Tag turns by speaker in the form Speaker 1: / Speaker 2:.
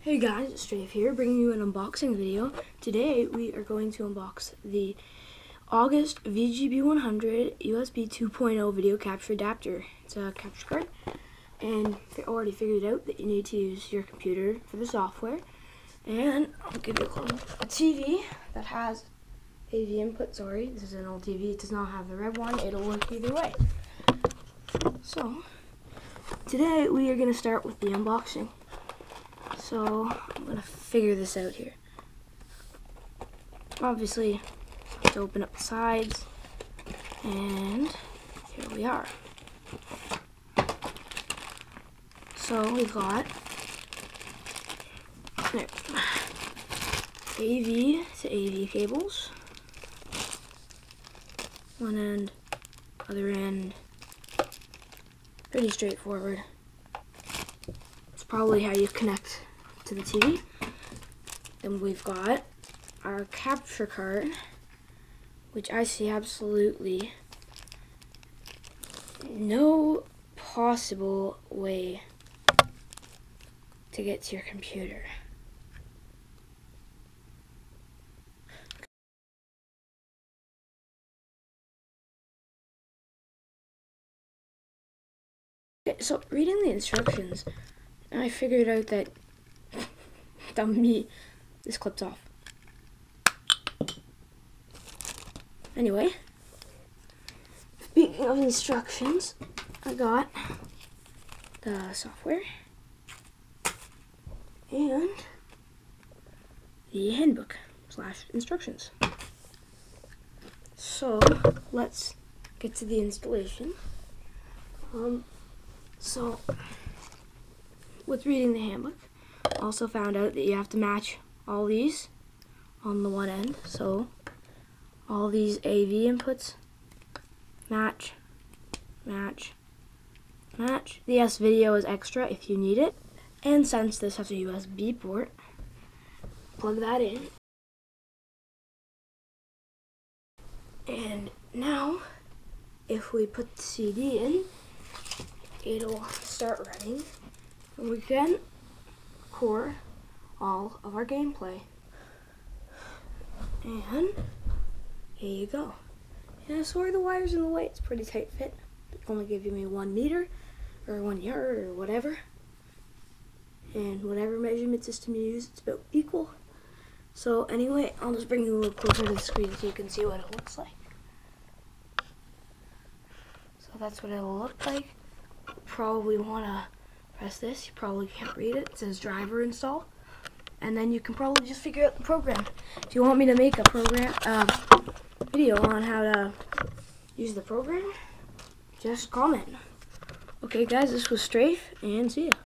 Speaker 1: Hey guys, it's Strafe here, bringing you an unboxing video. Today we are going to unbox the August VGB 100 USB 2.0 video capture adapter. It's a capture card, and they already figured out that you need to use your computer for the software. And I'll give you a TV that has AV input. Sorry, this is an old TV. It does not have the red one. It'll work either way. So today we are going to start with the unboxing. So I'm going to figure this out here. Obviously, have to open up the sides, and here we are. So we got AV to AV cables, one end, other end, pretty straightforward. It's probably how you connect to the TV. Then we've got our capture card, which I see absolutely no possible way to get to your computer. Okay, so reading the instructions, I figured out that this clips off. Anyway, speaking of instructions, I got the software and the handbook / instructions. So let's get to the installation. So with reading the handbook, I also found out that you have to match all these on the one end. So all these AV inputs, match, match, match. The S video is extra if you need it. And since this has a USB port, plug that in. And now, if we put the CD in, it'll start running, and we can record all of our gameplay. And here you go. And sorry the wire's in the way, it's pretty tight fit. It's only giving me 1 meter or 1 yard or whatever. And whatever measurement system you use, it's about equal. So anyway, I'll just bring you a little closer to the screen so you can see what it looks like. So that's what it'll look like. Probably want to press this. You probably can't read it. It says driver install, and then you can probably just figure out the program. If you want me to make a video on how to use the program, just comment. Okay guys, this was Strafe, and see ya.